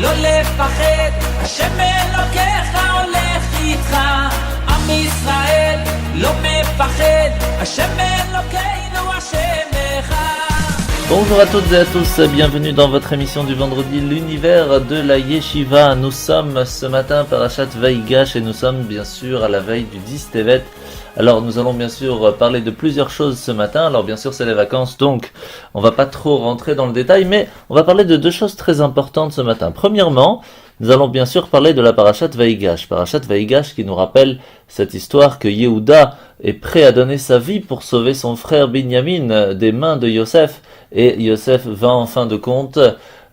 לא לפחד, השם אלוקיך הולך איתך. עם ישראל לא מפחד, השם אלוקינו השם אחד. Bonjour à toutes et à tous, bienvenue dans votre émission du vendredi, l'univers de la Yeshiva. Nous sommes ce matin Parashat Vaïgash et nous sommes bien sûr à la veille du 10 Tevet. Alors nous allons bien sûr parler de plusieurs choses ce matin. Alors bien sûr c'est les vacances donc on va pas trop rentrer dans le détail, mais on va parler de deux choses très importantes ce matin. Premièrement, nous allons bien sûr parler de la Parashat Vaïgash. Parashat Vaïgash qui nous rappelle cette histoire que Yehuda est prêt à donner sa vie pour sauver son frère Binyamin des mains de Yosef. Et Yosef va en fin de compte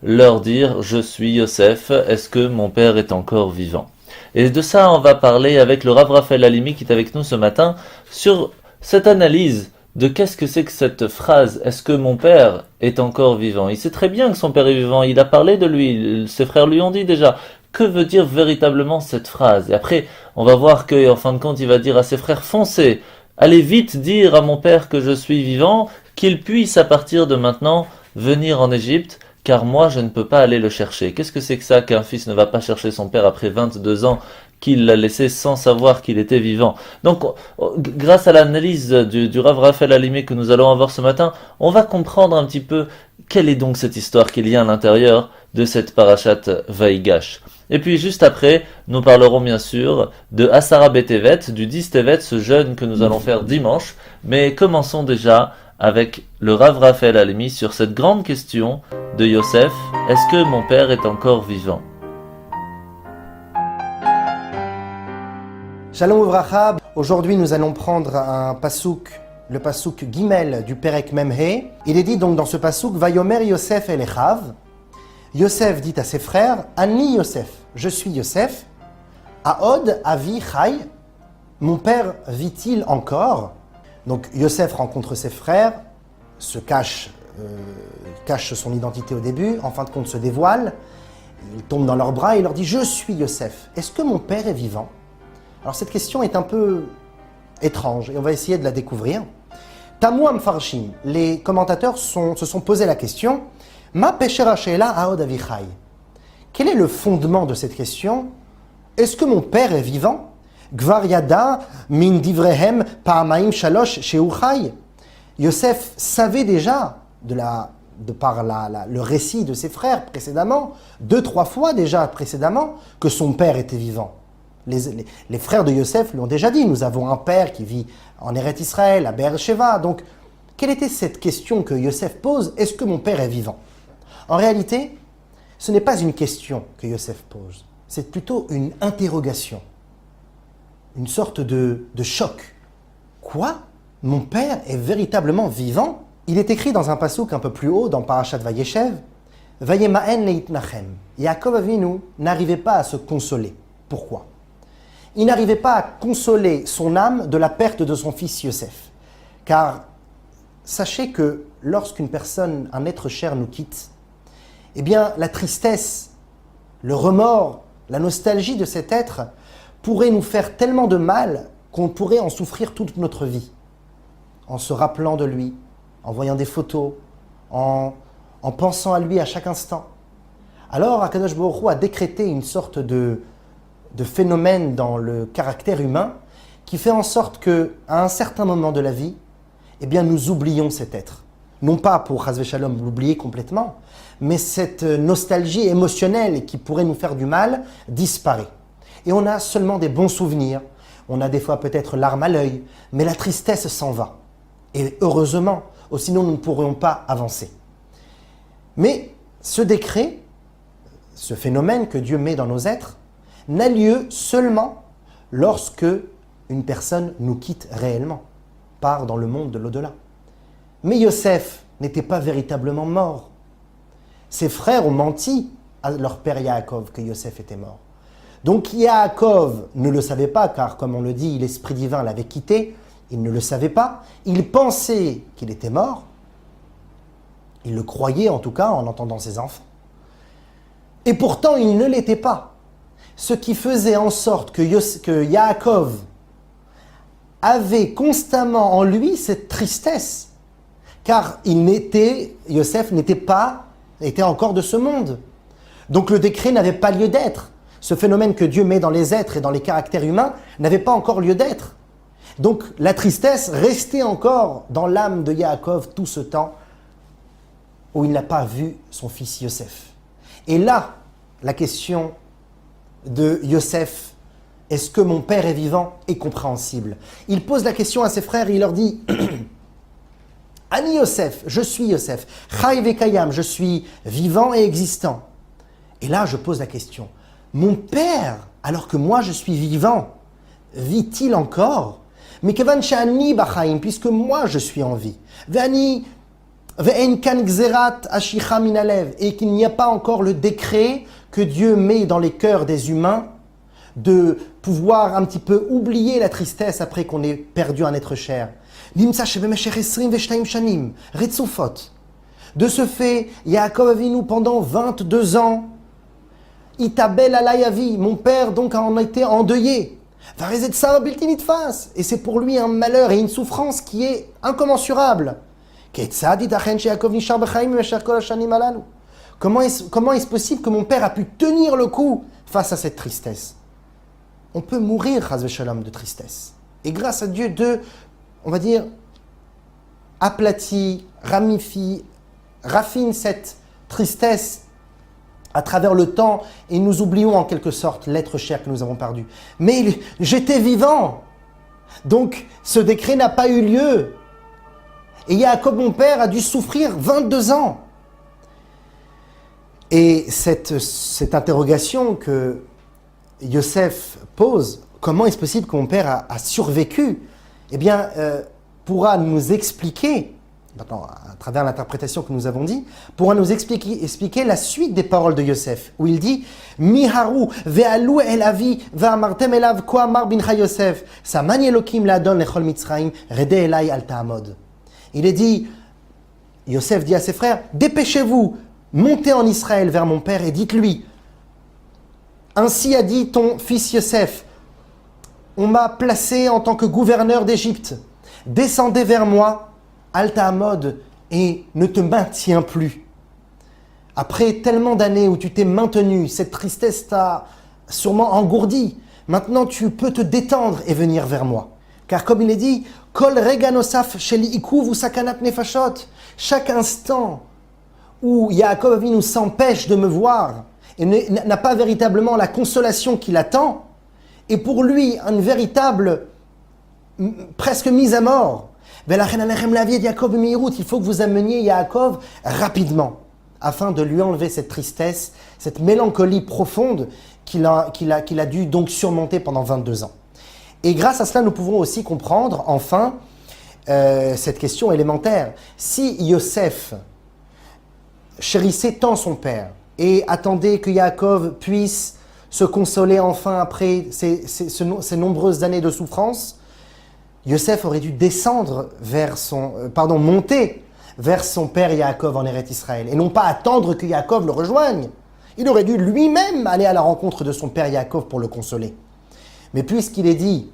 leur dire « Je suis Yosef, est-ce que mon père est encore vivant ?» Et de ça, on va parler avec le Rav Raphaël Halimi qui est avec nous ce matin sur cette analyse de qu'est-ce que c'est que cette phrase « Est-ce que mon père est encore vivant ?» Il sait très bien que son père est vivant, il a parlé de lui, ses frères lui ont dit déjà. Que veut dire véritablement cette phrase? Et après, on va voir qu'en fin de compte, il va dire à ses frères « Foncez, allez vite dire à mon père que je suis vivant, qu'il puisse à partir de maintenant venir en Égypte, car moi je ne peux pas aller le chercher. » Qu'est-ce que c'est que ça qu'un fils ne va pas chercher son père après 22 ans qu'il l'a laissé sans savoir qu'il était vivant? Donc grâce à l'analyse du Rav Raphaël Halimi que nous allons avoir ce matin, on va comprendre un petit peu quelle est donc cette histoire qu'il y a à l'intérieur de cette Parashat Vaïgash. Et puis juste après, nous parlerons bien sûr de Asara Betevet, du 10 Tevet, ce jeûne que nous allons faire dimanche. Mais commençons déjà avec le Rav Raphaël Halimi sur cette grande question de Yosef, est-ce que mon père est encore vivant? Shalom Uvracha, aujourd'hui nous allons prendre un pasouk, le pasouk Gimel du Perek Memhe. Il est dit donc dans ce pasouk, Vayomer Yosef el Echav. Yosef dit à ses frères, Ani Yosef, je suis Yosef. Aod Avi Chai, mon père vit-il encore? Donc Yosef rencontre ses frères, se cache son identité au début, en fin de compte se dévoile, il tombe dans leurs bras et leur dit « Je suis Yosef, est-ce que mon père est vivant ?» Alors cette question est un peu étrange et on va essayer de la découvrir. Tamu Amfarshim, les commentateurs se sont posé la question « Ma peshera she'ela aod avichai » Quel est le fondement de cette question? Est-ce que mon père est vivant? Gvar yada min divrehem pa'amaim shalosh she'u chai. Yosef savait déjà, de par le récit de ses frères précédemment, 2-3 fois déjà précédemment, que son père était vivant. Les frères de Yosef l'ont déjà dit, nous avons un père qui vit en Eretz Israël, à Be'er Sheva. Donc, quelle était cette question que Yosef pose? Est-ce que mon père est vivant? En réalité, ce n'est pas une question que Yosef pose, c'est plutôt une interrogation. Une sorte de choc. Quoi? Mon père est véritablement vivant? Il est écrit dans un pasouk un peu plus haut, dans Parashat Vayeshev, Vayemaen leitnachem. Yaakov Avinu n'arrivait pas à se consoler. Pourquoi? Il n'arrivait pas à consoler son âme de la perte de son fils Yosef. Car sachez que lorsqu'une personne, un être cher nous quitte, eh bien la tristesse, le remords, la nostalgie de cet être pourrait nous faire tellement de mal qu'on pourrait en souffrir toute notre vie. En se rappelant de lui, en voyant des photos, en pensant à lui à chaque instant. Alors Akadosh Baruch Hu a décrété une sorte de phénomène dans le caractère humain qui fait en sorte qu'à un certain moment de la vie, eh bien nous oublions cet être. Non pas pour Chas v'Shalom l'oublier complètement, mais cette nostalgie émotionnelle qui pourrait nous faire du mal disparaît. Et on a seulement des bons souvenirs, on a des fois peut-être larmes à l'œil, mais la tristesse s'en va. Et heureusement, sinon nous ne pourrions pas avancer. Mais ce décret, ce phénomène que Dieu met dans nos êtres, n'a lieu seulement lorsque une personne nous quitte réellement, part dans le monde de l'au-delà. Mais Yosef n'était pas véritablement mort. Ses frères ont menti à leur père Yaakov que Yosef était mort. Donc Yaakov ne le savait pas, car comme on le dit, l'Esprit divin l'avait quitté, il ne le savait pas, il pensait qu'il était mort, il le croyait en tout cas en entendant ses enfants. Et pourtant il ne l'était pas. Ce qui faisait en sorte que Yaakov avait constamment en lui cette tristesse, car Yosef était encore de ce monde. Donc le décret n'avait pas lieu d'être. Ce phénomène que Dieu met dans les êtres et dans les caractères humains n'avait pas encore lieu d'être. Donc la tristesse restait encore dans l'âme de Yaakov tout ce temps où il n'a pas vu son fils Yosef. Et là, la question de Yosef, est-ce que mon père est vivant, est compréhensible. Il pose la question à ses frères et il leur dit Ani Yosef, je suis Yosef, Chai vekayam, je suis vivant et existant. Et là, je pose la question, mon père, alors que moi je suis vivant, vit-il encore? Mais kevan she'ani b'chaim, puisque moi je suis en vie. Ve'ani ve'en kan gzerat ashicha min halev, et qu'il n'y a pas encore le décret que Dieu met dans les cœurs des humains de pouvoir un petit peu oublier la tristesse après qu'on ait perdu un être cher. Nimtsa shebemeshech 22 shanim, retzufot. De ce fait, Yaakov Avinu pendant 22 ans, Itabel alayavi, mon père donc en a été endeuillé. Et c'est pour lui un malheur et une souffrance qui est incommensurable. Comment est-ce possible que mon père a pu tenir le coup face à cette tristesse? On peut mourir, chas v'shalom, de tristesse. Et grâce à Dieu, on va dire, aplatit, ramifie, raffine cette tristesse à travers le temps, et nous oublions en quelque sorte l'être cher que nous avons perdu. Mais j'étais vivant, donc ce décret n'a pas eu lieu. Et Yaakov, mon père, a dû souffrir 22 ans. Et cette interrogation que Yosef pose, comment est-ce possible que mon père a survécu? Eh bien, pourra nous expliquer, maintenant, à travers l'interprétation que nous avons dit, pourra nous expliquer la suite des paroles de Yosef, où il dit Miharu ve'alu el avi ve'amartem elav ko amar bincha Yosef samani elokim la'adon lechol mitzrayim rede elai al ta'amod. Il est dit, Yosef dit à ses frères, dépêchez-vous, montez en Israël vers mon père et dites-lui, ainsi a dit ton fils Yosef, on m'a placé en tant que gouverneur d'Égypte, descendez vers moi, al ta'amod, et ne te maintiens plus. Après tellement d'années où tu t'es maintenu, cette tristesse t'a sûrement engourdi. Maintenant, tu peux te détendre et venir vers moi. Car comme il est dit, Kol rega nosaf sheli ikuv ou sakanat nefashot. Chaque instant où Yaakov Avinu s'empêche de me voir et n'a pas véritablement la consolation qu'il attend, est pour lui une véritable presque mise à mort. Il faut que vous ameniez Yaakov rapidement, afin de lui enlever cette tristesse, cette mélancolie profonde qu'il a dû donc surmonter pendant 22 ans. Et grâce à cela, nous pouvons aussi comprendre, enfin, cette question élémentaire. Si Yosef chérissait tant son père et attendait que Yaakov puisse se consoler enfin après ces nombreuses années de souffrance, Yosef aurait dû monter vers son père Yaakov en Eretz Israël, et non pas attendre que Yaakov le rejoigne. Il aurait dû lui-même aller à la rencontre de son père Yaakov pour le consoler. Mais puisqu'il est dit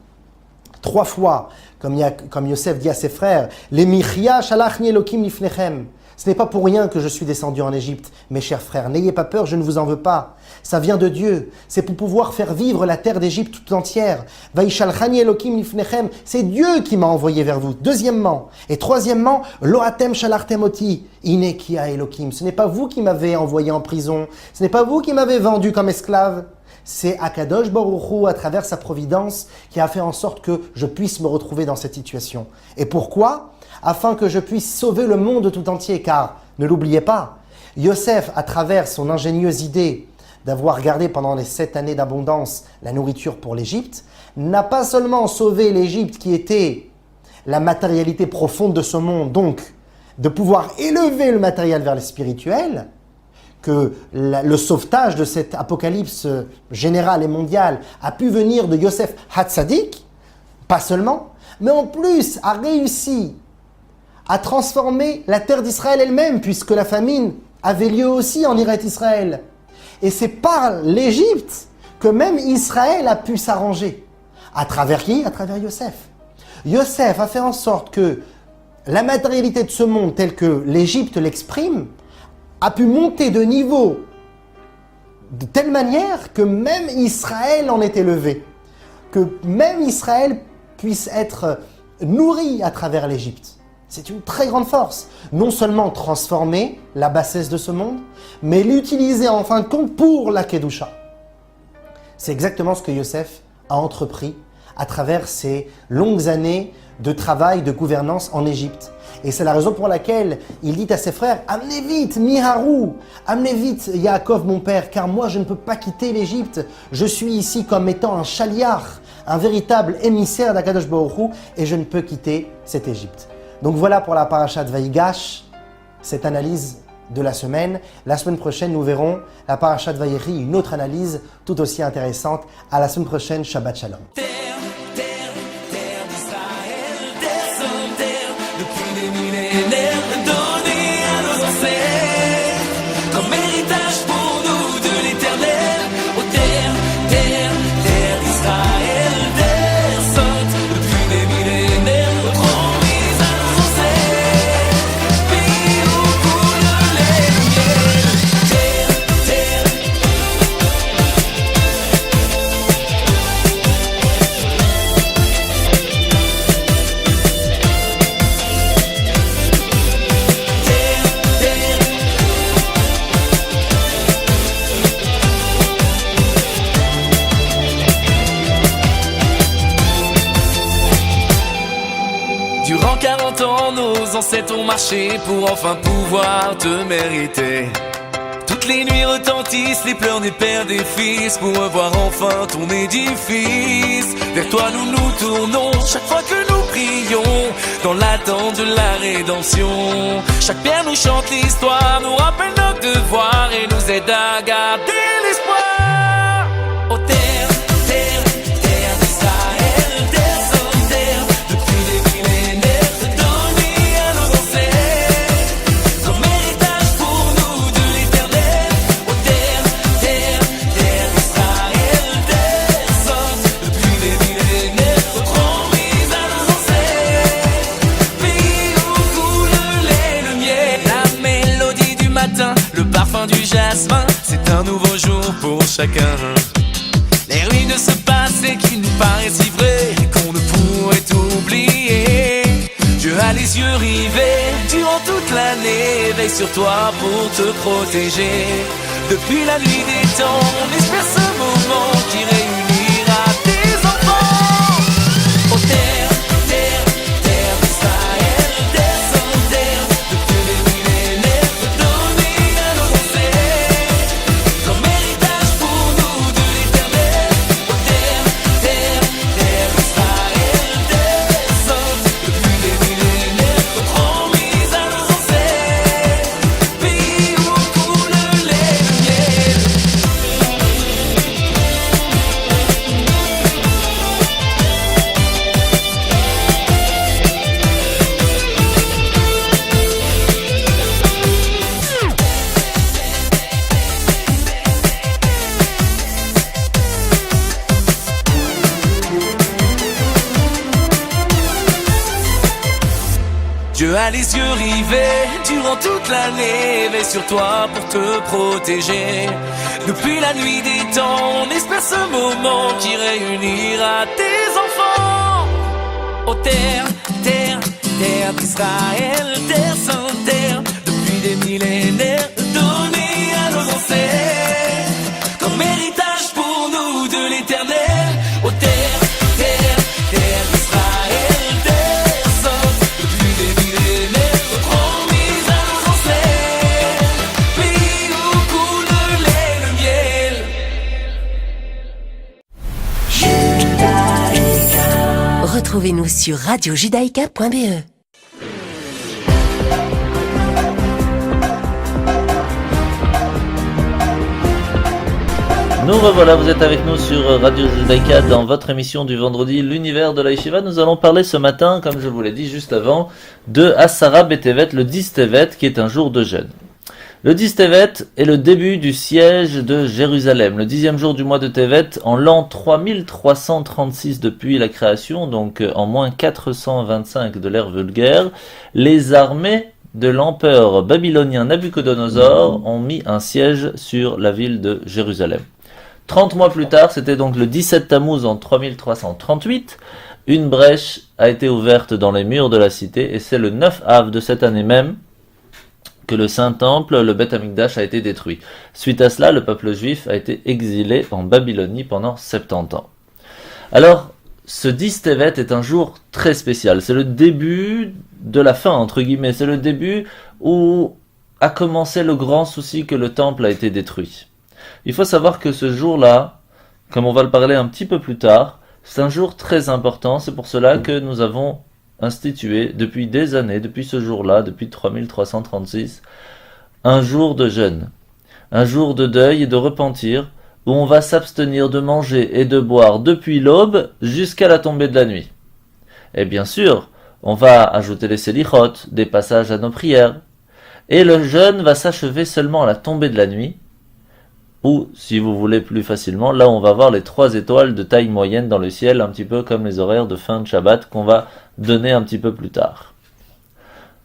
3 fois, comme Yosef dit à ses frères, les michia shalachni elokim lifnechem. Ce n'est pas pour rien que je suis descendu en Égypte, mes chers frères. N'ayez pas peur, je ne vous en veux pas. Ça vient de Dieu. C'est pour pouvoir faire vivre la terre d'Égypte tout entière. Vaishalchani elokim lifnechem. C'est Dieu qui m'a envoyé vers vous. Deuxièmement. Et troisièmement, loatem shalartem oti. Inekia elokim. Ce n'est pas vous qui m'avez envoyé en prison. Ce n'est pas vous qui m'avez vendu comme esclave. C'est Akadosh Baruch Hu, à travers sa providence, qui a fait en sorte que je puisse me retrouver dans cette situation. Et pourquoi ? Afin que je puisse sauver le monde tout entier, car, ne l'oubliez pas, Yosef, à travers son ingénieuse idée d'avoir gardé pendant les 7 années d'abondance la nourriture pour l'Égypte, n'a pas seulement sauvé l'Égypte qui était la matérialité profonde de ce monde, donc de pouvoir élever le matériel vers le spirituel, que le sauvetage de cette apocalypse générale et mondiale a pu venir de Yosef Hatzadik, pas seulement, mais en plus a réussi à transformer la terre d'Israël elle-même, puisque la famine avait lieu aussi en Eretz Israël. Et c'est par l'Égypte que même Israël a pu s'arranger. À travers qui ? À travers Yosef. Yosef a fait en sorte que la matérialité de ce monde, telle que l'Égypte l'exprime, a pu monter de niveau de telle manière que même Israël en est élevé, que même Israël puisse être nourri à travers l'Égypte. C'est une très grande force. Non seulement transformer la bassesse de ce monde, mais l'utiliser en fin de compte pour la Kedusha. C'est exactement ce que Yosef a entrepris à travers ces longues années de travail, de gouvernance en Égypte. Et c'est la raison pour laquelle il dit à ses frères, « Amenez vite, Miharou, amenez vite, Yaakov mon père, car moi je ne peux pas quitter l'Égypte. Je suis ici comme étant un chaliar, un véritable émissaire d'Akadosh Baruch Hu, et je ne peux quitter cette Égypte. » Donc voilà pour la parashat Vaïgash, cette analyse de la semaine. La semaine prochaine, nous verrons la parashat Vaïri, une autre analyse tout aussi intéressante. À la semaine prochaine, Shabbat Shalom. Durant 40 ans, nos ancêtres ont marché pour enfin pouvoir te mériter. Toutes les nuits retentissent les pleurs des pères, des fils, pour revoir enfin ton édifice. Vers toi nous nous tournons chaque fois que nous prions, dans l'attente de la rédemption. Chaque pierre nous chante l'histoire, nous rappelle notre devoir et nous aide à garder l'espoir. Oh terre, terre, terre d'Israël, terre sans terre, depuis des millénaires donnée à nos ancêtres, comme héritage pour nous de l'éternel. Oh terre, terre, terre d'Israël, terre sainte, depuis des millénaires promise à nos ancêtres, pays où coule le lait, le miel. La mélodie du matin, le parfum du jasmin, c'est un nouveau jour pour chacun. Les ruines de ce passé qui nous paraissent si vraies qu'on ne pourrait oublier. Dieu a les yeux rivés durant toute l'année, veille sur toi pour te protéger. Depuis la nuit des temps, on espère ce moment qui réunira tes enfants. Oh terre, terre, terre d'Israël, terre sans terre, depuis des millénaires donnée à nos ancêtres, comme héritage pour nous de l'éternel. Oh terre, terre, terre d'Israël, terre sainte, depuis des millénaires promise à nos ancêtres, pays où coule le lait, le miel. Dieu a les yeux rivés durant toute l'année, veille sur toi pour te protéger. Depuis la nuit des temps, on espère ce moment qui réunira tes enfants. Oh terre, terre, terre d'Israël, terre sans terre, depuis des millénaires donnée à nos ancêtres, comme héritage pour nous de l'éternel. Oh terre, terre, terre d'Israël, terre sainte, depuis des millénaires promise à nos ancêtres, pays où coule le lait, le miel. Retrouvez-nous sur radiojudaïka.be. Nous revoilà, vous êtes avec nous sur Radio Judaïka dans votre émission du vendredi, l'univers de la Yeshiva. Nous allons parler ce matin, comme je vous l'ai dit juste avant, de Asara B'Tevet, le 10 Tevet, qui est un jour de jeûne. Le 10 Tevet est le début du siège de Jérusalem, le 10e jour du mois de Tevet, en l'an 3336 depuis la création, donc en moins 425 de l'ère vulgaire. Les armées de l'empereur babylonien Nabuchodonosor ont mis un siège sur la ville de Jérusalem. 30 mois plus tard, c'était donc le 17 Tammuz en 3338, une brèche a été ouverte dans les murs de la cité et c'est le 9 Av de cette année même que le Saint-Temple, le Beth Amikdash, a été détruit. Suite à cela, le peuple juif a été exilé en Babylonie pendant 70 ans. Alors, ce 10 Tevet est un jour très spécial. C'est le début de la fin, entre guillemets. C'est le début où a commencé le grand souci que le temple a été détruit. Il faut savoir que ce jour-là, comme on va le parler un petit peu plus tard, c'est un jour très important. C'est pour cela que nous avons institué depuis des années, depuis ce jour-là, depuis 3336, un jour de jeûne, un jour de deuil et de repentir, où on va s'abstenir de manger et de boire depuis l'aube jusqu'à la tombée de la nuit. Et bien sûr, on va ajouter les selichot, des passages à nos prières, et le jeûne va s'achever seulement à la tombée de la nuit, ou, si vous voulez plus facilement, là on va voir les 3 étoiles de taille moyenne dans le ciel, un petit peu comme les horaires de fin de Shabbat qu'on va donner un petit peu plus tard.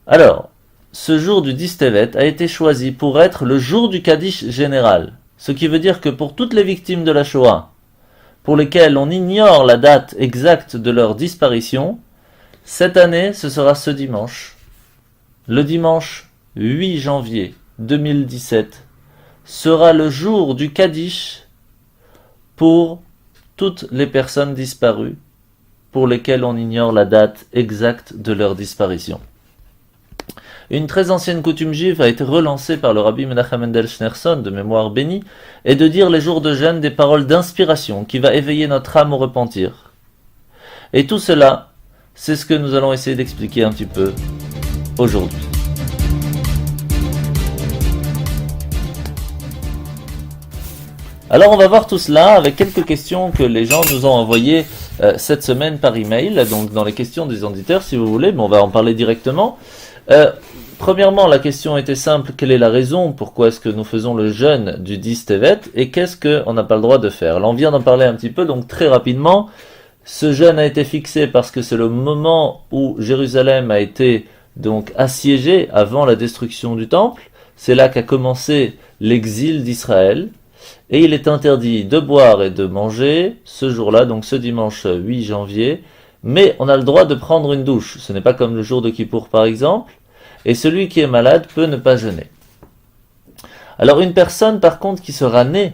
Alors, ce jour du 10 Tevet a été choisi pour être le jour du Kaddish général, ce qui veut dire que pour toutes les victimes de la Shoah, pour lesquelles on ignore la date exacte de leur disparition, cette année ce sera ce dimanche, le dimanche 8 janvier 2017, sera le jour du Kaddish pour toutes les personnes disparues pour lesquelles on ignore la date exacte de leur disparition. Une très ancienne coutume juive a été relancée par le rabbi Menachem Mendel Schneerson, de mémoire bénie, et de dire les jours de jeûne des paroles d'inspiration qui va éveiller notre âme au repentir. Et tout cela, c'est ce que nous allons essayer d'expliquer un petit peu aujourd'hui. Alors on va voir tout cela avec quelques questions que les gens nous ont envoyées cette semaine par email, donc dans les questions des auditeurs si vous voulez, mais on va en parler directement. Premièrement, la question était simple, quelle est la raison, pourquoi est-ce que nous faisons le jeûne du 10 Tevet et qu'est-ce qu'on n'a pas le droit de faire? Alors on vient d'en parler un petit peu, donc très rapidement, ce jeûne a été fixé parce que c'est le moment où Jérusalem a été donc assiégée avant la destruction du temple, c'est là qu'a commencé l'exil d'Israël. Et il est interdit de boire et de manger ce jour-là, donc ce dimanche 8 janvier, mais on a le droit de prendre une douche. Ce n'est pas comme le jour de Kippour par exemple, et celui qui est malade peut ne pas jeûner. Alors une personne par contre qui sera née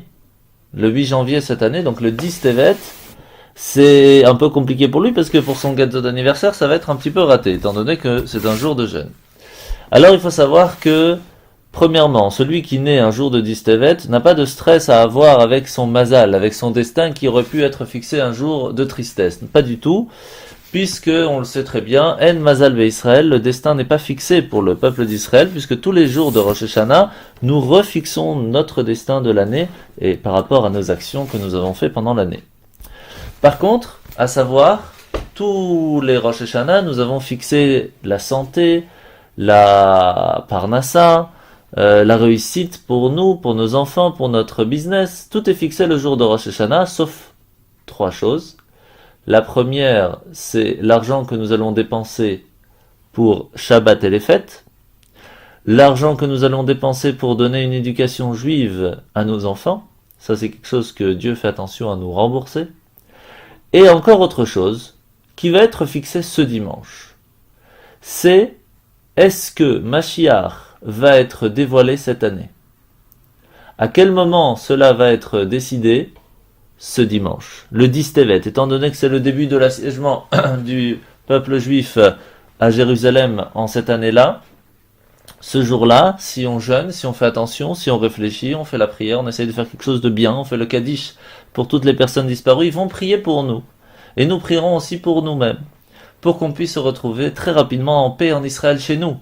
le 8 janvier cette année, donc le 10 Tevet, c'est un peu compliqué pour lui parce que pour son gâteau d'anniversaire ça va être un petit peu raté, étant donné que c'est un jour de jeûne. Alors il faut savoir que premièrement, celui qui naît un jour de 10 Tevet n'a pas de stress à avoir avec son mazal, avec son destin qui aurait pu être fixé un jour de tristesse. Pas du tout, puisque, on le sait très bien, En Mazal Ve'Israël, le destin n'est pas fixé pour le peuple d'Israël, puisque tous les jours de Rosh Hashanah, nous refixons notre destin de l'année et par rapport à nos actions que nous avons fait pendant l'année. Par contre, à savoir, tous les Rosh Hashanah, nous avons fixé la santé, la parnassa, la réussite pour nous, pour nos enfants, pour notre business. Tout est fixé le jour de Rosh Hashanah, sauf 3 choses. La première, c'est l'argent que nous allons dépenser pour Shabbat et les fêtes. L'argent que nous allons dépenser pour donner une éducation juive à nos enfants. Ça, c'est quelque chose que Dieu fait attention à nous rembourser. Et encore autre chose, qui va être fixé ce dimanche. C'est, est-ce que Mashiach va être dévoilé cette année? À quel moment cela va être décidé? Ce dimanche, le 10 Tevet, étant donné que c'est le début de l'assiégement du peuple juif à Jérusalem en cette année-là, ce jour-là, si on jeûne, si on fait attention, si on réfléchit, on fait la prière, on essaye de faire quelque chose de bien, on fait le Kaddish pour toutes les personnes disparues, ils vont prier pour nous. Et nous prierons aussi pour nous-mêmes, pour qu'on puisse se retrouver très rapidement en paix en Israël chez nous.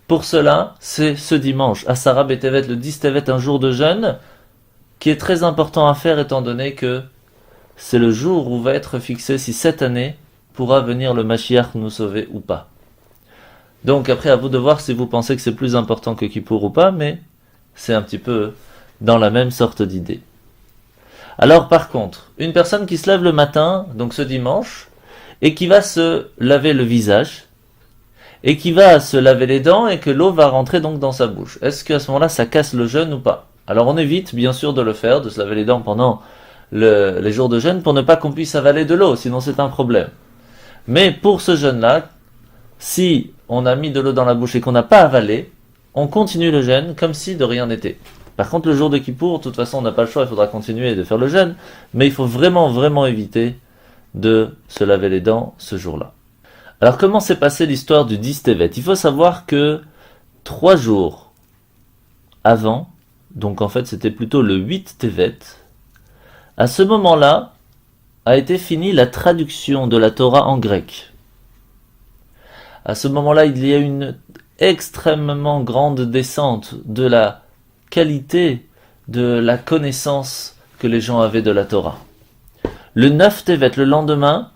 Pour cela, c'est ce dimanche, à Sarah Betevet, le 10 Tevet, un jour de jeûne, qui est très important à faire étant donné que c'est le jour où va être fixé si cette année pourra venir le Mashiach nous sauver ou pas. Donc après, à vous de voir si vous pensez que c'est plus important que Kippour ou pas, mais c'est un petit peu dans la même sorte d'idée. Alors par contre, une personne qui se lève le matin, donc ce dimanche, et qui va se laver le visage, et qui va se laver les dents et que l'eau va rentrer donc dans sa bouche. Est-ce qu'à ce moment-là, ça casse le jeûne ou pas? Alors on évite bien sûr de le faire, de se laver les dents pendant les jours de jeûne pour ne pas qu'on puisse avaler de l'eau, sinon c'est un problème. Mais pour ce jeûne-là, si on a mis de l'eau dans la bouche et qu'on n'a pas avalé, on continue le jeûne comme si de rien n'était. Par contre, le jour de Kippour, de toute façon, on n'a pas le choix, il faudra continuer de faire le jeûne, mais il faut vraiment éviter de se laver les dents ce jour-là. Alors, comment s'est passée l'histoire du 10 Tevet? Il faut savoir que 3 jours avant, donc en fait c'était plutôt le 8 Tevet, à ce moment-là, a été finie la traduction de la Torah en grec. À ce moment-là, il y a une extrêmement grande descente de la qualité de la connaissance que les gens avaient de la Torah. Le 9 Tevet, le lendemain,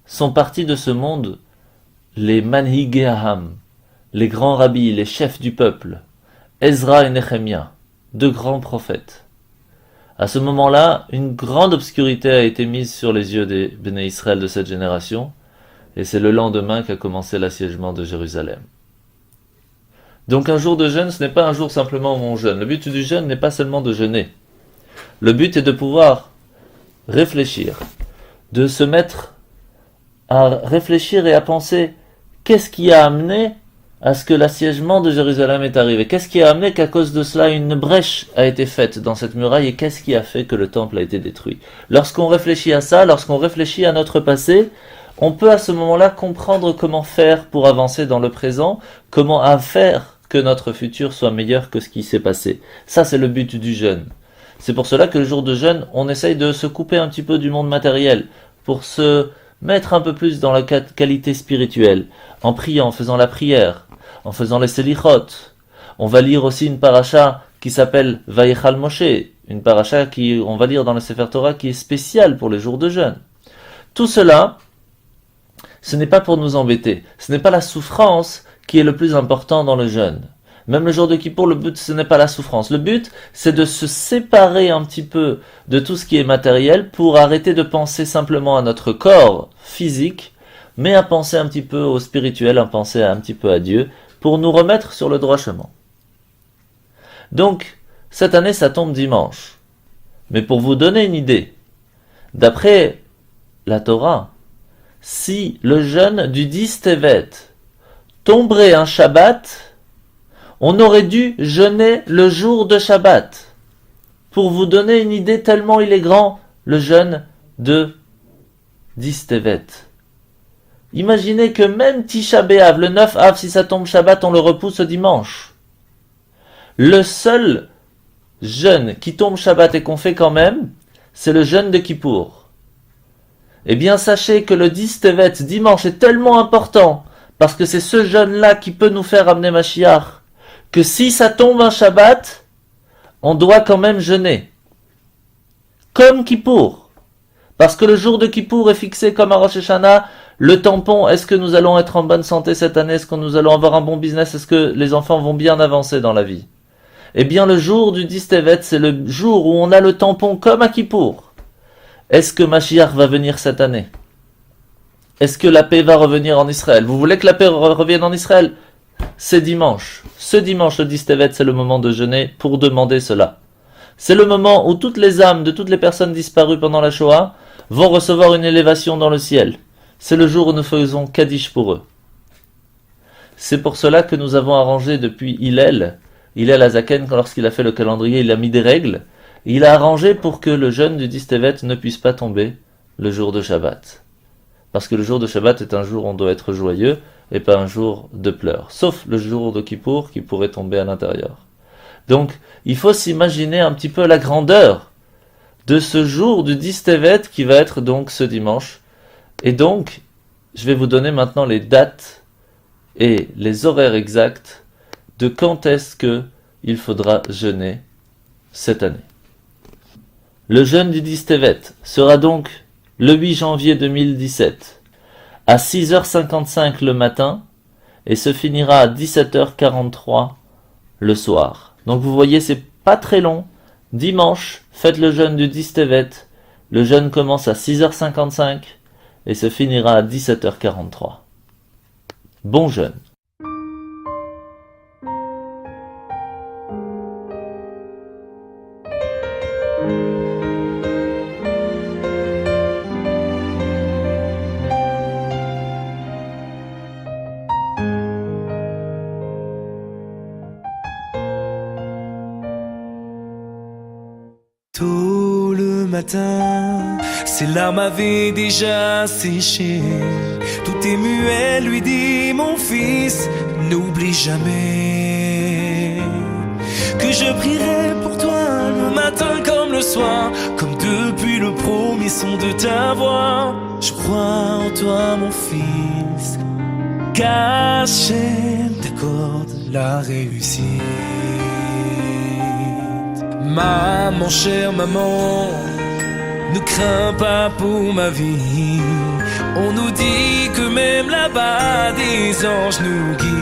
sont partis de ce monde les Manhigei Aham, les grands rabbis, les chefs du peuple, Ezra et Nehemia, deux grands prophètes. À ce moment-là, une grande obscurité a été mise sur les yeux des Béné Israël de cette génération, et c'est le lendemain qu'a commencé l'assiégement de Jérusalem. Donc un jour de jeûne, ce n'est pas un jour simplement où on jeûne. Le but du jeûne n'est pas seulement de jeûner. Le but est de pouvoir réfléchir, de se mettre à réfléchir et à penser qu'est-ce qui a amené à ce que l'assiégement de Jérusalem est arrivé. Qu'est-ce qui a amené qu'à cause de cela une brèche a été faite dans cette muraille et qu'est-ce qui a fait que le temple a été détruit. Lorsqu'on réfléchit à ça, lorsqu'on réfléchit à notre passé, on peut à ce moment-là comprendre comment faire pour avancer dans le présent, comment faire que notre futur soit meilleur que ce qui s'est passé. Ça, c'est le but du jeûne. C'est pour cela que le jour de jeûne, on essaye de se couper un petit peu du monde matériel pour se mettre un peu plus dans la qualité spirituelle, en priant, en faisant la prière, en faisant les selichot. On va lire aussi une paracha qui s'appelle Vayechal Moshe, une paracha qui, on va lire dans le Sefer Torah, qui est spéciale pour les jours de jeûne. Tout cela, ce n'est pas pour nous embêter. Ce n'est pas la souffrance qui est le plus important dans le jeûne. Même le jour de Kippour, le but, ce n'est pas la souffrance. Le but, c'est de se séparer un petit peu de tout ce qui est matériel pour arrêter de penser simplement à notre corps physique, mais à penser un petit peu au spirituel, à penser un petit peu à Dieu, pour nous remettre sur le droit chemin. Donc, cette année, ça tombe dimanche. Mais pour vous donner une idée, d'après la Torah, si le jeûne du 10 Tevet tomberait un Shabbat, on aurait dû jeûner le jour de Shabbat. Pour vous donner une idée tellement il est grand, le jeûne de 10 Tevet. Imaginez que même Tisha B'Av, le 9 Av, si ça tombe Shabbat, on le repousse au dimanche. Le seul jeûne qui tombe Shabbat et qu'on fait quand même, c'est le jeûne de Kippour. Eh bien, sachez que le 10 Tevet, dimanche, est tellement important, parce que c'est ce jeûne-là qui peut nous faire amener Mashiach, que si ça tombe un Shabbat, on doit quand même jeûner. Comme Kippour. Parce que le jour de Kippour est fixé comme à Rosh Hashanah, le tampon, est-ce que nous allons être en bonne santé cette année? Est-ce que nous allons avoir un bon business? Est-ce que les enfants vont bien avancer dans la vie? Eh bien, le jour du 10 Tevet, c'est le jour où on a le tampon comme à Kippour. Est-ce que Mashiach va venir cette année? Est-ce que la paix va revenir en Israël? Vous voulez que la paix revienne en Israël? C'est dimanche. Ce dimanche, le 10 Tevet, c'est le moment de jeûner pour demander cela. C'est le moment où toutes les âmes de toutes les personnes disparues pendant la Shoah vont recevoir une élévation dans le ciel. C'est le jour où nous faisons Kaddish pour eux. C'est pour cela que nous avons arrangé depuis Hillel Azaken, lorsqu'il a fait le calendrier, il a mis des règles. Il a arrangé pour que le jeûne du 10 Tevet ne puisse pas tomber le jour de Shabbat. Parce que le jour de Shabbat est un jour où on doit être joyeux et pas un jour de pleurs. Sauf le jour de Kippour qui pourrait tomber à l'intérieur. Donc, il faut s'imaginer un petit peu la grandeur de ce jour du 10 Tevet qui va être donc ce dimanche. Et donc, je vais vous donner maintenant les dates et les horaires exacts de quand est-ce que il faudra jeûner cette année. Le jeûne du 10 Tevet sera donc le 8 janvier 2017 à 6h55 le matin et se finira à 17h43 le soir. Donc vous voyez, c'est pas très long. Dimanche, faites le jeûne du 10 Tevet. Le jeûne commence à 6h55 et se finira à 17h43. Bon jeûne. matin, ses larmes avaient déjà séché. Tout est muet, lui dit mon fils, n'oublie jamais que je prierai pour toi le matin comme le soir, comme depuis le premier son de ta voix. Je crois en toi mon fils, qu'Hachem t'accorde la réussite. Maman, chère maman, ne crains pas pour ma vie. On nous dit que même là-bas des anges nous guident.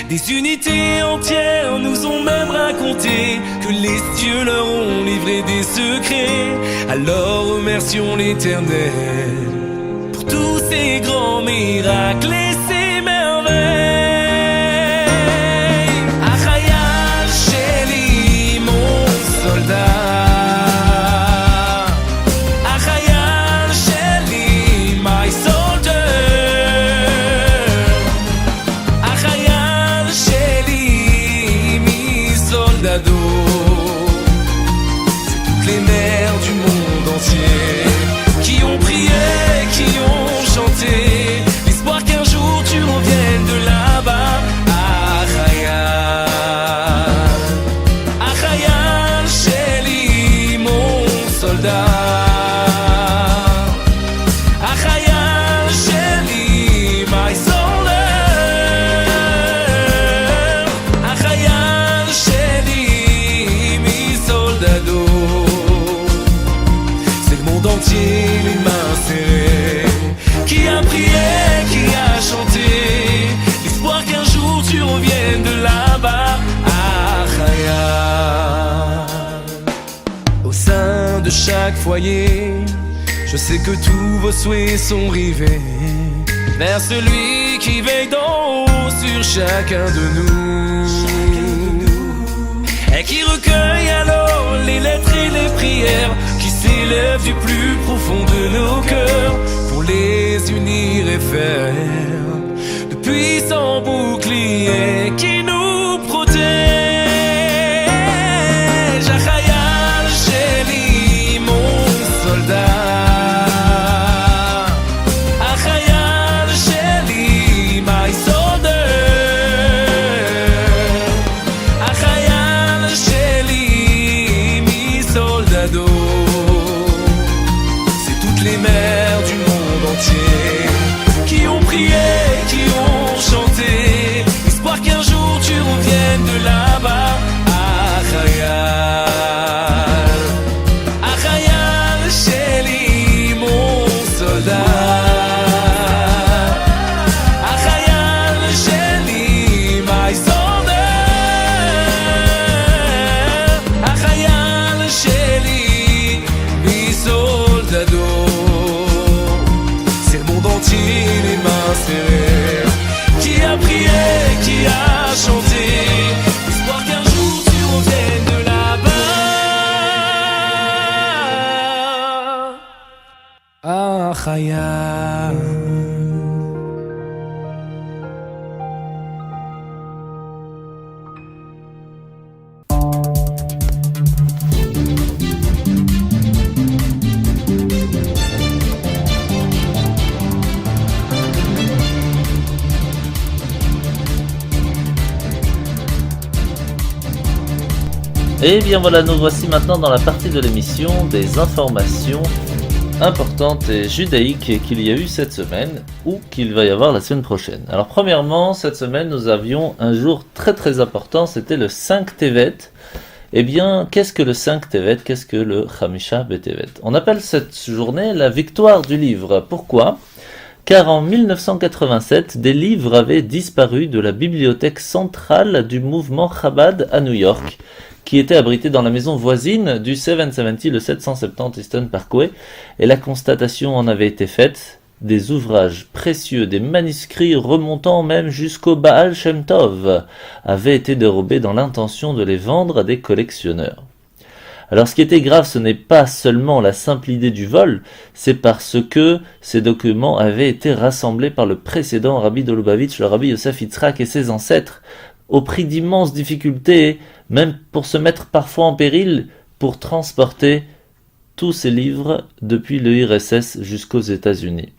Des unités entières nous ont même raconté que les dieux leur ont livré des secrets. Alors remercions l'Éternel pour tous ces grands miracles et ces merveilles. Achayal Sheli, mon soldat, Achayal Sheli, my soldier, Achayal Sheli, mi soldado. C'est toutes les mères du monde entier qui ont prié, qui ont chanté, l'espoir qu'un jour tu reviennes de là-bas. Achayal, Achayal Sheli, mon soldat, Achayal Sheli, my soldier, Achayal Sheli, mi soldado. C'est le monde entier, les mains serrées, qui a prié, qui a chanté, l'espoir qu'un jour tu reviennes de là-bas. Achayal. Au sein de chaque foyer, je sais que tous vos souhaits sont rivés vers celui qui veille d'en haut sur chacun de nous, et qui recueille alors les lettres et les prières qui s'élèvent du plus profond de nos cœurs pour les unir et faire de puissants boucliers qui nous protègent. Achayal Sheli, mon soldat, Achayal Sheli, my soldier, Achayal Sheli, mi soldado. C'est toutes les mères du monde entier qui ont prié, qui ont chanté, l'espoir qu'un jour tu reviennes de là-bas. Achayal, Achayal Sheli, mon soldat, Achayal Sheli, my soldier, Achayal Sheli, mi soldado. C'est le monde entier, les mains serrées, qui a prié, qui a chanté, l'espoir qu'un jour tu reviennes de là-bas. Achayal. Et bien voilà, nous voici maintenant dans la partie de l'émission des informations importantes et judaïques qu'il y a eu cette semaine ou qu'il va y avoir la semaine prochaine. Alors premièrement, cette semaine nous avions un jour très important, c'était le 5 Tevet. Eh bien, qu'est-ce que le 5 Tevet? Qu'est-ce que le Chamisha B'Tevet? On appelle cette journée la victoire du livre. Pourquoi? Car en 1987, des livres avaient disparu de la bibliothèque centrale du mouvement Chabad à New York, qui était abrité dans la maison voisine du 770, le 770 Easton Parkway, et la constatation en avait été faite. Des ouvrages précieux, des manuscrits remontant même jusqu'au Baal Shem Tov, avaient été dérobés dans l'intention de les vendre à des collectionneurs. Alors ce qui était grave, ce n'est pas seulement la simple idée du vol, c'est parce que ces documents avaient été rassemblés par le précédent Rabbi de Lubavitch, le Rabbi Yosef Yitzhak et ses ancêtres, au prix d'immenses difficultés, même pour se mettre parfois en péril, pour transporter tous ces livres depuis le RSS jusqu'aux États-Unis.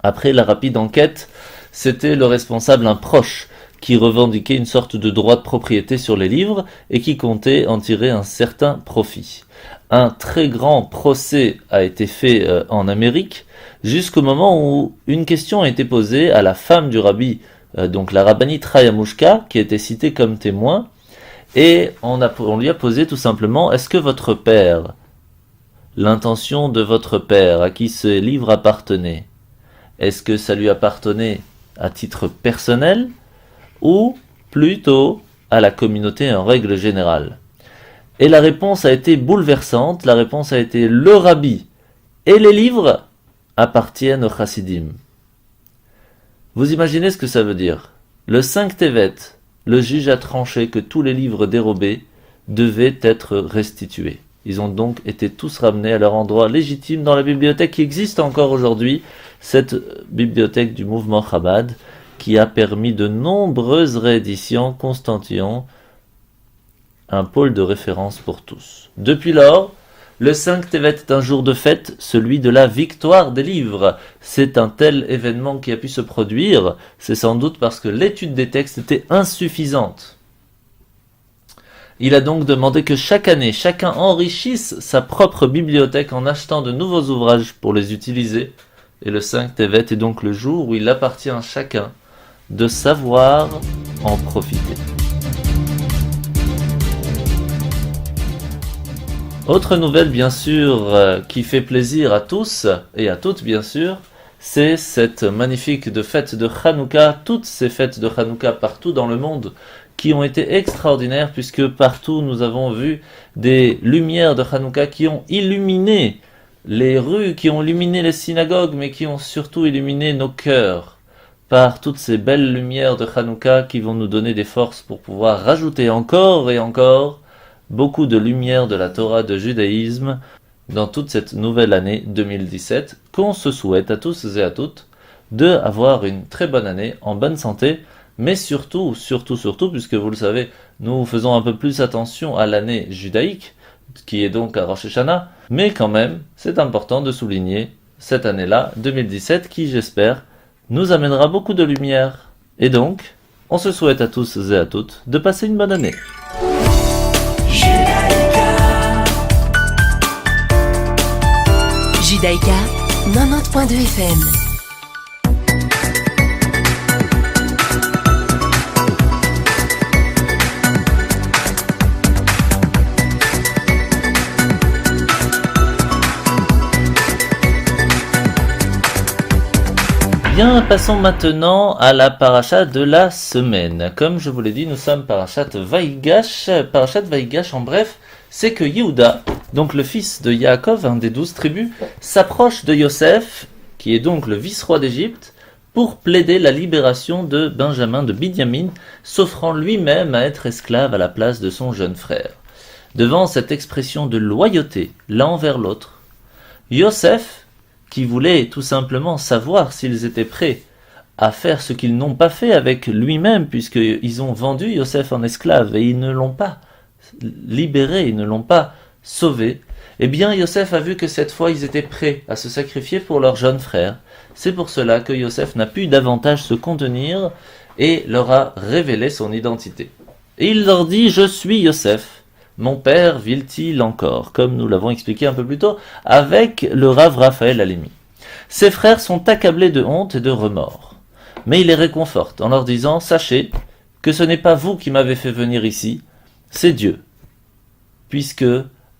Après la rapide enquête, c'était le responsable, un proche, qui revendiquait une sorte de droit de propriété sur les livres et qui comptait en tirer un certain profit. Un très grand procès a été fait en Amérique, jusqu'au moment où une question a été posée à la femme du rabbi, donc la rabbinite Rayamushka, qui était citée comme témoin, et on lui a posé tout simplement: est-ce que votre père, l'intention de votre père, à qui ce livre appartenait, est-ce que ça lui appartenait à titre personnel ou plutôt à la communauté en règle générale? Et la réponse a été bouleversante. La réponse a été: le rabbi et les livres appartiennent aux chassidim. Vous imaginez ce que ça veut dire? Le 5 Tevet, le juge a tranché que tous les livres dérobés devaient être restitués. Ils ont donc été tous ramenés à leur endroit légitime dans la bibliothèque qui existe encore aujourd'hui, cette bibliothèque du mouvement Chabad, qui a permis de nombreuses rééditions, constituant un pôle de référence pour tous. Depuis lors, le 5 Tevet est un jour de fête, celui de la victoire des livres. C'est un tel événement qui a pu se produire, c'est sans doute parce que l'étude des textes était insuffisante. Il a donc demandé que chaque année, chacun enrichisse sa propre bibliothèque en achetant de nouveaux ouvrages pour les utiliser. Et le 5 Tevet est donc le jour où il appartient à chacun de savoir en profiter. Autre nouvelle bien sûr qui fait plaisir à tous et à toutes bien sûr, c'est cette magnifique fête de Hanouka, toutes ces fêtes de Hanouka partout dans le monde qui ont été extraordinaires puisque partout nous avons vu des lumières de Hanouka qui ont illuminé les rues, qui ont illuminé les synagogues, mais qui ont surtout illuminé nos cœurs par toutes ces belles lumières de Hanouka qui vont nous donner des forces pour pouvoir rajouter encore et encore beaucoup de lumière de la Torah de judaïsme dans toute cette nouvelle année 2017 qu'on se souhaite à tous et à toutes de avoir une très bonne année en bonne santé, mais surtout, puisque vous le savez, nous faisons un peu plus attention à l'année judaïque qui est donc à Rosh Hashanah, mais quand même c'est important de souligner cette année-là 2017 qui, j'espère, nous amènera beaucoup de lumière. Et donc, on se souhaite à tous et à toutes de passer une bonne année. Judaïka 90.2 FM. Bien, passons maintenant à la paracha de la semaine. Comme je vous l'ai dit, nous sommes parachat Vaïgash. Parachat Vaïgash, en bref, c'est que Yehuda, donc le fils de Yaakov, un des 12 tribus, s'approche de Yosef, qui est donc le vice-roi d'Égypte, pour plaider la libération de Benjamin, de Binyamin, s'offrant lui-même à être esclave à la place de son jeune frère. Devant cette expression de loyauté l'un envers l'autre, Yosef, qui voulait tout simplement savoir s'ils étaient prêts à faire ce qu'ils n'ont pas fait avec lui-même, puisqu'ils ont vendu Yosef en esclave et ils ne l'ont pas libéré, ils ne l'ont pas sauvé, eh bien Yosef a vu que cette fois ils étaient prêts à se sacrifier pour leur jeune frère. C'est pour cela que Yosef n'a pu davantage se contenir et leur a révélé son identité. Et il leur dit: je suis Yosef, mon père vit-il encore, comme nous l'avons expliqué un peu plus tôt avec le Rav Raphaël Halimi. Ses frères sont accablés de honte et de remords, mais il les réconforte en leur disant: sachez que ce n'est pas vous qui m'avez fait venir ici, c'est Dieu, puisque,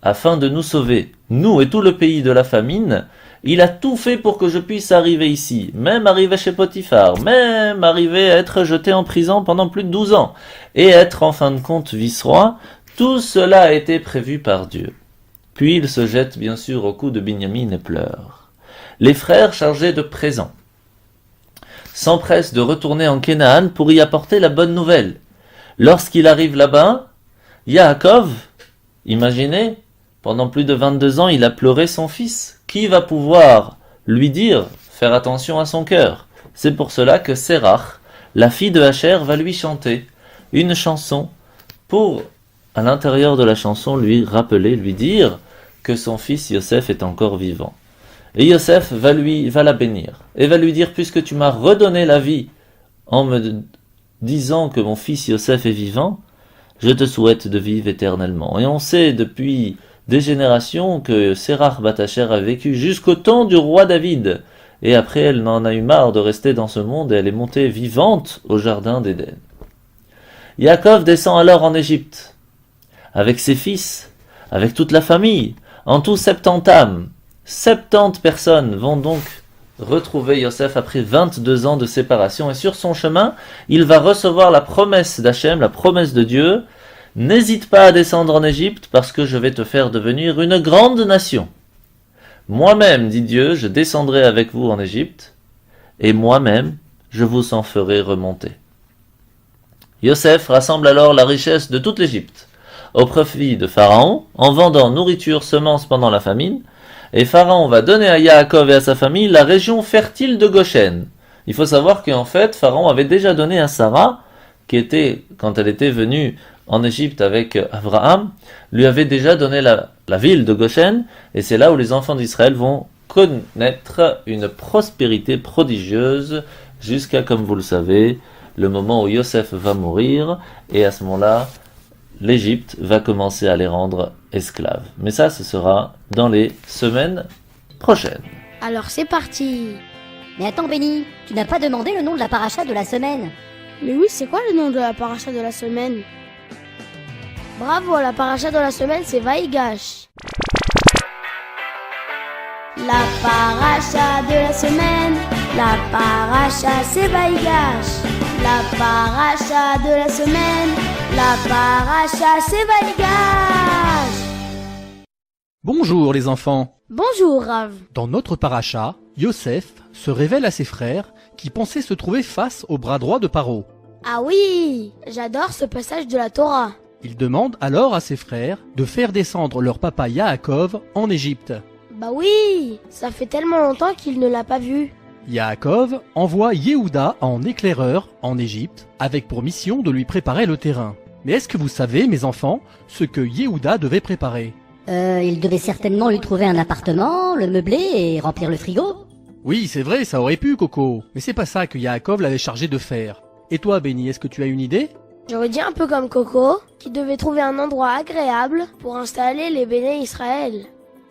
afin de nous sauver, nous et tout le pays de la famine, il a tout fait pour que je puisse arriver ici, même arriver chez Potiphar, même arriver à être jeté en prison pendant plus de 12 ans, et être en fin de compte vice-roi. Tout cela a été prévu par Dieu. Puis il se jette bien sûr au cou de Binyamin et pleure. Les frères chargés de présents s'empressent de retourner en Canaan pour y apporter la bonne nouvelle. Lorsqu'il arrive là-bas, Yaakov, imaginez, pendant plus de 22 ans, il a pleuré son fils. Qui va pouvoir lui dire, faire attention à son cœur? C'est pour cela que Sérach, la fille de Hacher, va lui chanter une chanson pour à l'intérieur de la chanson, lui rappeler, lui dire que son fils Yosef est encore vivant. Et Yosef va la bénir et va lui dire, puisque tu m'as redonné la vie en me disant que mon fils Yosef est vivant, je te souhaite de vivre éternellement. Et on sait depuis des générations que Sérach Bat-Hacher a vécu jusqu'au temps du roi David. Et après, elle n'en a eu marre de rester dans ce monde et elle est montée vivante au jardin d'Éden. Yaakov descend alors en Égypte, avec ses fils, avec toute la famille, en tout 70 âmes. 70 personnes vont donc retrouver Yosef après 22 ans de séparation. Et sur son chemin, il va recevoir la promesse d'Hachem, la promesse de Dieu. N'hésite pas à descendre en Égypte parce que je vais te faire devenir une grande nation. Moi-même, dit Dieu, je descendrai avec vous en Égypte, et moi-même, je vous en ferai remonter. Yosef rassemble alors la richesse de toute l'Égypte, au profit de Pharaon, en vendant nourriture, semences pendant la famine, et Pharaon va donner à Yaakov et à sa famille la région fertile de Goshen. Il faut savoir qu'en fait, Pharaon avait déjà donné à Sarah, qui était, quand elle était venue en Égypte avec Abraham, lui avait déjà donné la ville de Goshen, et c'est là où les enfants d'Israël vont connaître une prospérité prodigieuse, jusqu'à, comme vous le savez, le moment où Yosef va mourir, et à ce moment-là, l'Égypte va commencer à les rendre esclaves. Mais ça, ce sera dans les semaines prochaines. Alors c'est parti. Mais attends Benny, tu n'as pas demandé le nom de la paracha de la semaine. Mais oui, c'est quoi le nom de la paracha de la semaine? Bravo, la paracha de la semaine, c'est Vaïgash. La paracha de la semaine, la paracha, c'est Vaïgash. La paracha de la semaine, la paracha, c'est Vaïgash. Bonjour les enfants. Bonjour Rav. Dans notre paracha, Yosef se révèle à ses frères qui pensaient se trouver face au bras droit de Paro. Ah oui, j'adore ce passage de la Torah. Il demande alors à ses frères de faire descendre leur papa Yaakov en Égypte. Bah oui, ça fait tellement longtemps qu'il ne l'a pas vu. Yaakov envoie Yehuda en éclaireur en Égypte avec pour mission de lui préparer le terrain. Mais est-ce que vous savez, mes enfants, ce que Yehuda devait préparer? Il devait certainement lui trouver un appartement, le meubler et remplir le frigo. Oui, c'est vrai, ça aurait pu, Coco. Mais c'est pas ça que Yaakov l'avait chargé de faire. Et toi, Benny, est-ce que tu as une idée? J'aurais dit un peu comme Coco, qui devait trouver un endroit agréable pour installer les béné Israël.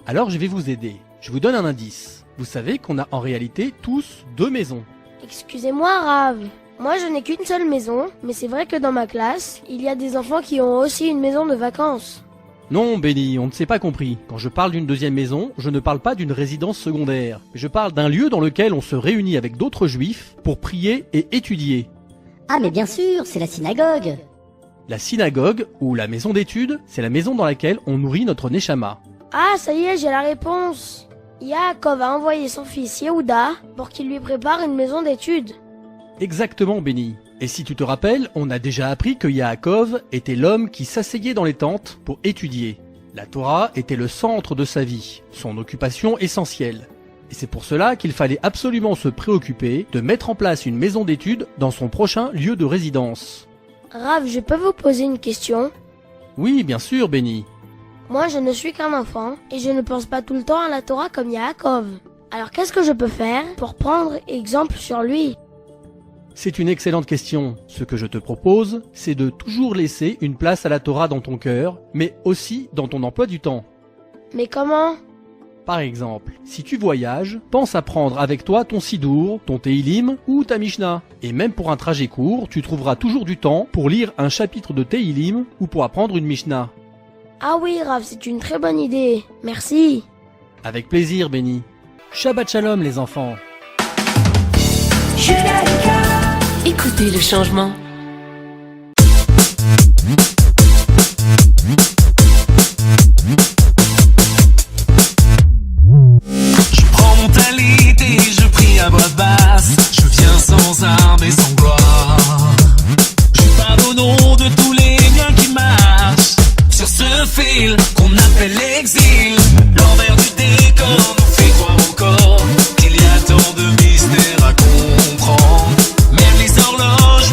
Alors je vais vous aider. Je vous donne un indice. Vous savez qu'on a en réalité tous 2 maisons. Excusez-moi, Rav. Moi, je n'ai qu'une seule maison, mais c'est vrai que dans ma classe, il y a des enfants qui ont aussi une maison de vacances. Non, Benny, on ne s'est pas compris. Quand je parle d'une deuxième maison, je ne parle pas d'une résidence secondaire. Je parle d'un lieu dans lequel on se réunit avec d'autres juifs pour prier et étudier. Ah mais bien sûr, c'est la synagogue. La synagogue, ou la maison d'études, c'est la maison dans laquelle on nourrit notre neshama. Ah, ça y est, j'ai la réponse. Yaakov a envoyé son fils Yehuda pour qu'il lui prépare une maison d'études. Exactement, Benny. Et si tu te rappelles, on a déjà appris que Yaakov était l'homme qui s'asseyait dans les tentes pour étudier. La Torah était le centre de sa vie, son occupation essentielle. Et c'est pour cela qu'il fallait absolument se préoccuper de mettre en place une maison d'études dans son prochain lieu de résidence. Rav, je peux vous poser une question? Oui, bien sûr, Benny. Moi, je ne suis qu'un enfant et je ne pense pas tout le temps à la Torah comme Yaakov. Alors qu'est-ce que je peux faire pour prendre exemple sur lui? C'est une excellente question. Ce que je te propose, c'est de toujours laisser une place à la Torah dans ton cœur, mais aussi dans ton emploi du temps. Mais comment? Par exemple, si tu voyages, pense à prendre avec toi ton Sidour, ton Teilim ou ta Mishnah. Et même pour un trajet court, tu trouveras toujours du temps pour lire un chapitre de Teilim ou pour apprendre une Mishnah. Ah oui, Rav, c'est une très bonne idée. Merci. Avec plaisir, Benny. Shabbat Shalom, les enfants. Écoutez le changement. Je prends mon talit et je prie à voix basse. Je viens sans armes et sans gloire. Je parle au nom de tous les miens qui marchent sur ce fil qu'on appelle l'exil. L'envers du décor nous fait croire encore qu'il y a tant de mystères à comprendre. Même les horloges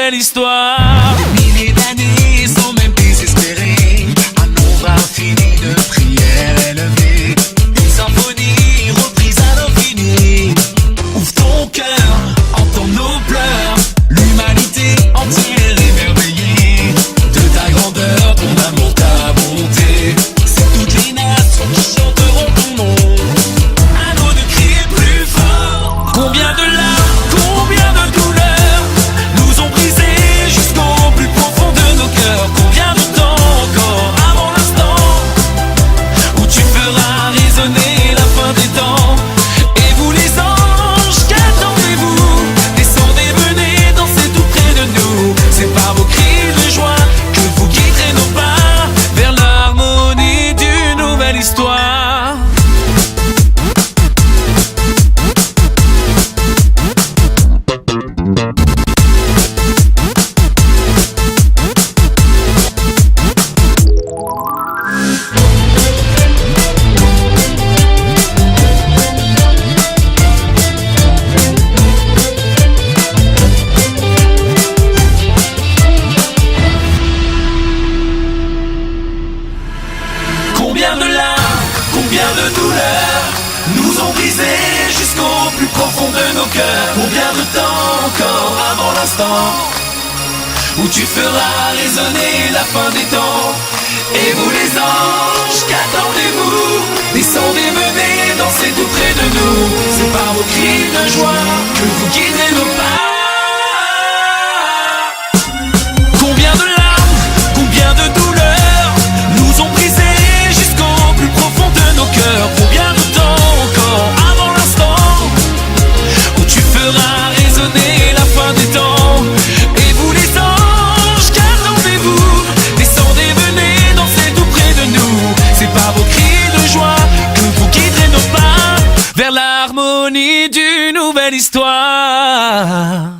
nouvelle histoire. Des milliers d'années sans même désespérer, un nombre infini de prières élevées, une symphonie reprise à l'infini. Ouvre ton cœur, entends nos pleurs, l'humanité entière émerveillée de ta grandeur, ton amour, ta bonté. C'est toutes les nations qui chanteront ton nom. À nous de crier plus fort. Combien de larmes, combien de douleurs nous ont brisés jusqu'au plus profond de nos cœurs. Combien de temps encore avant l'instant où tu feras résonner la fin des temps. Et vous les anges, qu'attendez-vous? Descendez, venez danser tout près de nous. C'est par vos cris de joie que vous guiderez nos pas vers l'harmonie d'une nouvelle histoire. Combien de larmes, combien de douleurs nous ont brisés jusqu'au plus profond de nos cœurs. Combien de temps encore avant l'instant où tu feras résonner la fin des temps. Et vous les anges, qu'attendez-vous? Descendez, venez danser tout près de nous. C'est par vos cris de joie que vous guiderez nos pas. Combien de larmes, combien de douleurs nous ont brisés jusqu'au plus profond de nos cœurs. Combien de temps encore avant l'instant où tu feras résonner la fin des temps. Et vous les anges, qu'attendez-vous? Descendez, venez danser tout près de nous. C'est par vos cris de joie que vous guiderez nos pas vers l'harmonie d'une nouvelle histoire.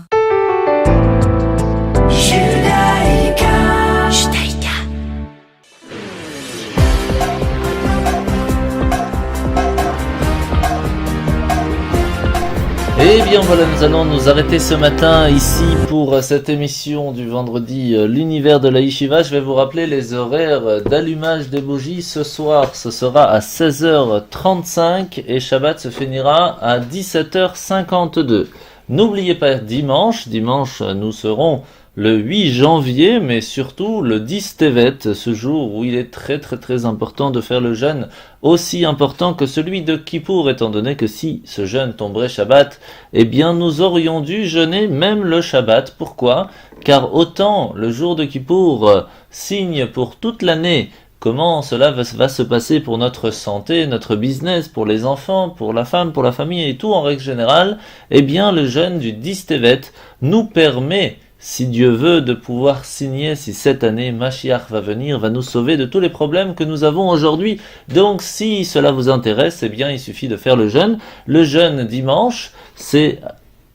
Et bien voilà, nous allons nous arrêter ce matin ici pour cette émission du vendredi l'univers de la Yeshiva. Je vais vous rappeler les horaires d'allumage des bougies. Ce soir, ce sera à 16h35 et Shabbat se finira à 17h52. N'oubliez pas dimanche, nous serons le 8 janvier, mais surtout le 10 Tevet, ce jour où il est très important de faire le jeûne, aussi important que celui de Kippour, étant donné que si ce jeûne tomberait Shabbat, eh bien nous aurions dû jeûner même le Shabbat. Pourquoi? Car autant le jour de Kippour signe pour toute l'année comment cela va se passer pour notre santé, notre business, pour les enfants, pour la femme, pour la famille et tout en règle générale, eh bien le jeûne du 10 Tevet nous permet, si Dieu veut, de pouvoir signer si cette année Mashiach va venir, va nous sauver de tous les problèmes que nous avons aujourd'hui. Donc si cela vous intéresse, eh bien il suffit de faire le jeûne. Le jeûne dimanche, c'est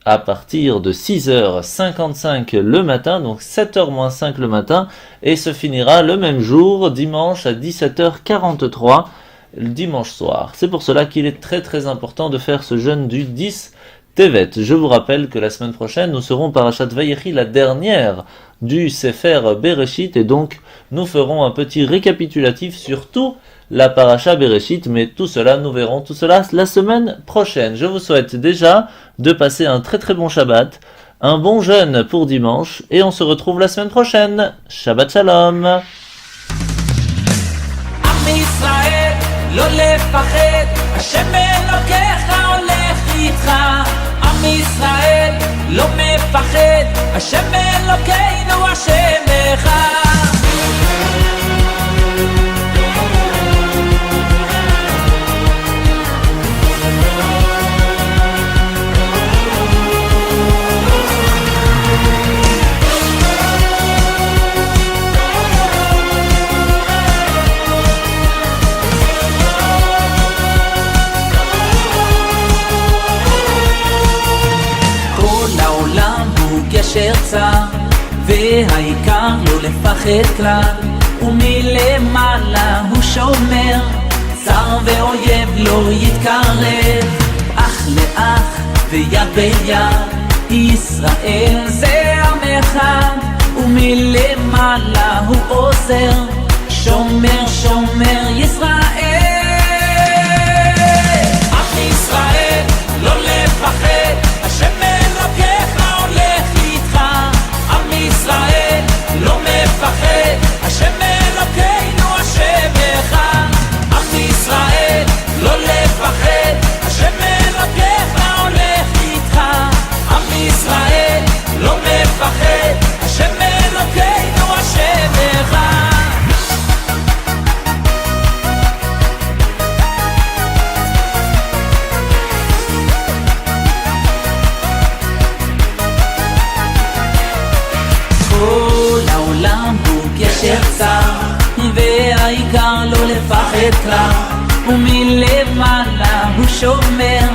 à partir de 6h55 le matin, donc 7h-5 le matin, et se finira le même jour, dimanche à 17h43, le dimanche soir. C'est pour cela qu'il est très important de faire ce jeûne du 10 Tevet. Je vous rappelle que la semaine prochaine, nous serons Parashat Vayechi, la dernière du Sefer Bereshit, et donc nous ferons un petit récapitulatif sur tout la Parasha Bereshit, mais tout cela, nous verrons tout cela la semaine prochaine. Je vous souhaite déjà de passer un très bon Shabbat, un bon jeûne pour dimanche, et on se retrouve la semaine prochaine. Shabbat Shalom. עם ישראל, לא לפחד, השם אלוקיך הולך איתך. עם ישראל, לא מפחד, השם אלוקינו השם אחד. גשר צר, והעיקר לא לפחד כלל, ומלמעלה הוא שומר, צר ואויב לא יתקרב, אח לאח ויד ביד, ישראל זה עמך. ומלמעלה הוא עוזר, שומר שומר ישראל. עם ישראל לא לפחד, השם אלוקיך הולך איתך. עם ישראל לא מפחד, השם אלוקינו השם אחד. עם ישראל לא לפחד, השם אלוקיך הולך איתך. עם ישראל לא מפחד, השם אלוקינו השם אחד. כל העולם הוא גשר צר, והעיקר לא לפחד כלל, ומלמעלה הוא שומר,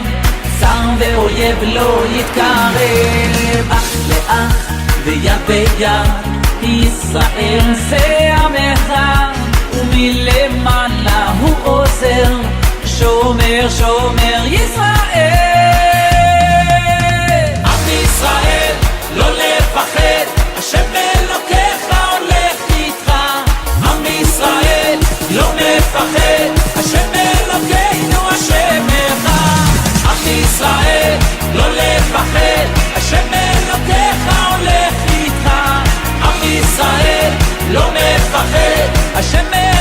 צר ואויב לא יתקרב. אח לאח ויד ביד, ישראל זה עם אחד, ומלמעלה הוא עוזר, שומר שומר ישראל. עם ישראל לא לפחד, השם אלוקיך הולך איתך. עם ישראל לא מפחד, השם אלוקינו השם אחד. עם ישראל לא לפחד, השם אלוקיך הולך איתך. עם ישראל לא מפחד, השם אלוקיך